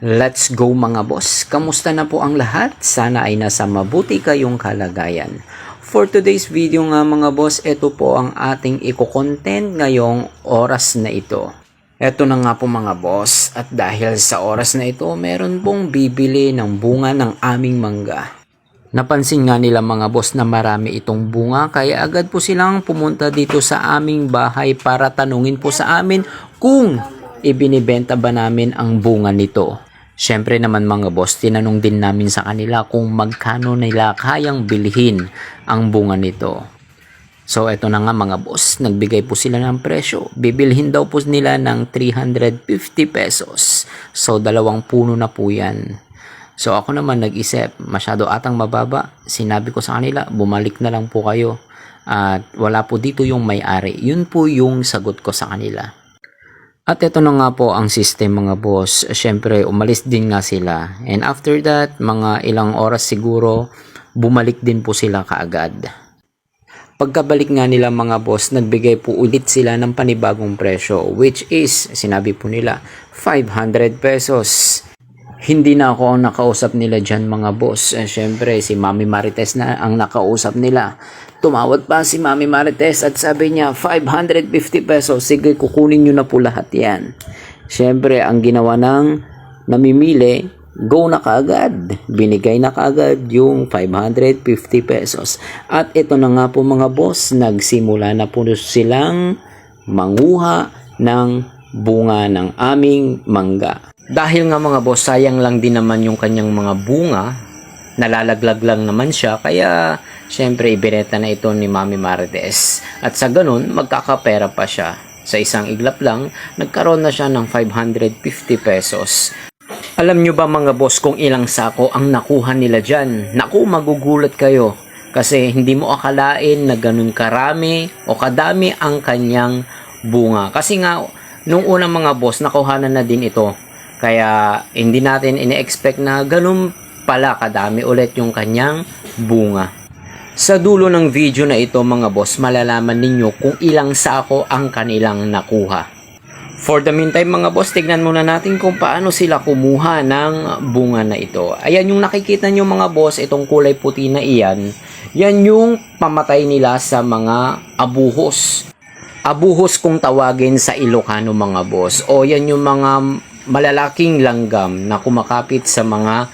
Let's go mga boss! Kamusta na po ang lahat? Sana ay nasa mabuti kayong kalagayan. For today's video nga mga boss, ito po ang ating i-content ngayong oras na ito. Ito na nga po mga boss, at dahil sa oras na ito, meron pong bibili ng bunga ng aming mangga. Napansin nga nila mga boss na marami itong bunga, kaya agad po silang pumunta dito sa aming bahay para tanungin po sa amin kung ibinibenta ba namin ang bunga nito. Syempre naman mga boss, tinanong din namin sa kanila kung magkano nila kayang bilhin ang bunga nito. So eto na nga mga boss, nagbigay po sila ng presyo. Bibilhin daw po nila ng 350 pesos. So 2 puno na po yan. So ako naman nag-isip, masyado atang mababa. Sinabi ko sa kanila, bumalik na lang po kayo. At wala po dito yung may-ari. Yun po yung sagot ko sa kanila. At ito na nga po ang system mga boss. Siyempre umalis din nga sila. And after that, mga ilang oras siguro, bumalik din po sila kaagad. Pagkabalik nga nila mga boss, nagbigay po ulit sila ng panibagong presyo. Which is, sinabi po nila, 500 pesos. Hindi na ako ang nakausap nila dyan mga boss. Siyempre si Mami Marites na ang nakausap nila. Tumawad pa si Mami Marites at sabi niya 550 pesos. Sige, kukunin nyo na po lahat yan. Siyempre ang ginawa ng namimili, go na kaagad. Binigay na kaagad yung 550 pesos. At ito na nga po mga boss, nagsimula na po silang manguha ng bunga ng aming mangga. Dahil nga mga boss, sayang lang din naman yung kanyang mga bunga, nalalaglag lang naman siya, kaya syempre ibinenta na ito ni Mami Marites. At sa ganun, magkakapera pa siya. Sa isang iglap lang, nagkaroon na siya ng 550 pesos. Alam nyo ba mga boss kung ilang sako ang nakuha nila dyan? Naku, magugulat kayo. Kasi hindi mo akalain na ganun karami o kadami ang kanyang bunga. Kasi nga, nung unang mga boss, nakuhanan na din ito. Kaya hindi natin ine-expect na ganun pala kadami ulit yung kanyang bunga. Sa dulo ng video na ito mga boss, malalaman ninyo kung ilang sako ang kanilang nakuha. For the meantime mga boss, tignan muna natin kung paano sila kumuha ng bunga na ito. Ayan yung nakikita nyo mga boss, itong kulay puti na iyan. Yan yung pamatay nila sa mga abuhos. Abuhos kung tawagin sa Ilocano mga boss. O yan yung mga malalaking langgam na kumakapit sa mga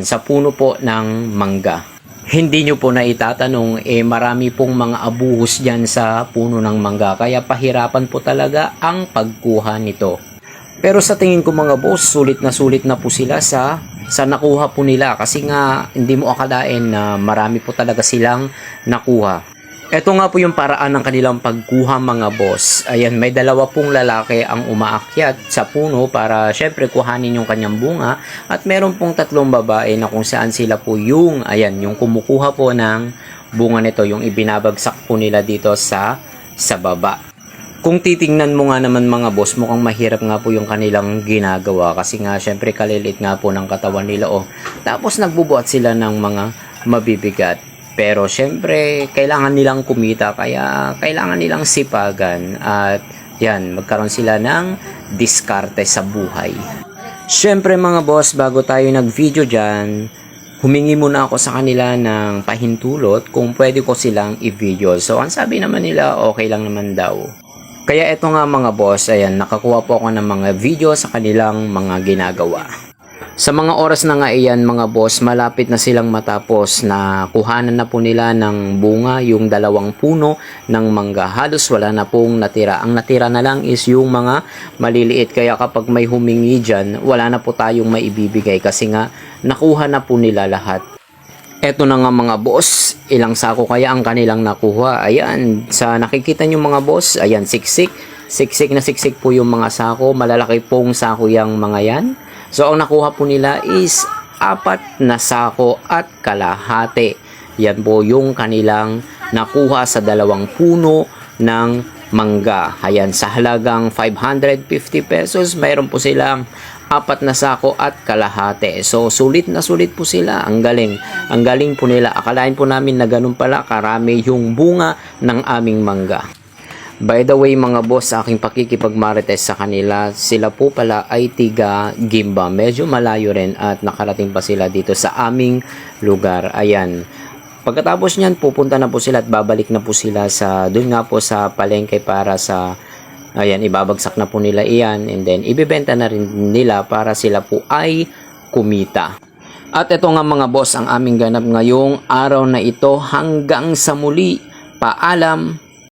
sa puno po ng mangga. Hindi nyo po na itatanong, marami pong mga abuhos dyan sa puno ng mangga, kaya pahirapan po talaga ang pagkuha nito. Pero sa tingin ko mga boss, sulit na po sila sa nakuha po nila, kasi nga hindi mo akalain na marami po talaga silang nakuha. Ito nga po yung paraan ng kanilang pagkuha mga boss. Ayan, may 2 pong lalaki ang umaakyat sa puno para syempre kuhanin yung kanyang bunga. At meron pong 3 babae na kung saan sila po yung, yung kumukuha po ng bunga nito. Yung ibinabagsak po nila dito sa baba. Kung titingnan mo nga naman mga boss, mukhang mahirap nga po yung kanilang ginagawa. Kasi nga syempre kalilit nga po ng katawan nila. Tapos nagbubuhat sila ng mga mabibigat. Pero syempre, kailangan nilang kumita, kaya kailangan nilang sipagan at yan, magkaroon sila ng diskarte sa buhay. Syempre mga boss, bago tayo nag-video dyan, humingi muna ako sa kanila ng pahintulot kung pwede ko silang i-video. So, ang sabi naman nila, okay lang naman daw. Kaya eto nga mga boss, ayan, nakakuha po ako ng mga video sa kanilang mga ginagawa. Sa mga oras na nga iyan mga boss, malapit na silang matapos na kuhanan na po nila ng bunga yung 2 puno ng mangga. Halos wala na pong natira. Ang natira na lang is yung mga maliliit. Kaya kapag may humingi dyan, wala na po tayong maibibigay kasi nga nakuha na po nila lahat. Eto na nga mga boss, ilang sako kaya ang kanilang nakuha. Ayan, sa nakikita nyo mga boss, ayan, siksik. Siksik na siksik po yung mga sako. Malalaki pong sako yung mga yan. So, ang nakuha po nila is 4 na sako at kalahati. Yan po yung kanilang nakuha sa 2 puno ng mangga. Ayan, sa halagang 550 pesos, mayroon po silang 4 na sako at kalahati. So, sulit na sulit po sila. Ang galing. Ang galing po nila. Akalain po namin na ganun pala karami yung bunga ng aming mangga. By the way mga boss, sa aking pakikipagmarites sa kanila, sila po pala ay tiga Gimba. Medyo malayo rin at nakarating pa sila dito sa aming lugar. Ayan. Pagkatapos niyan, pupunta na po sila at babalik na po sila sa doon nga po sa palengke para sa ayan, ibabagsak na po nila iyan and then ibebenta na rin nila para sila po ay kumita. At ito nga mga boss ang aming ganap ngayong araw na ito. Hanggang sa muli. Paalam.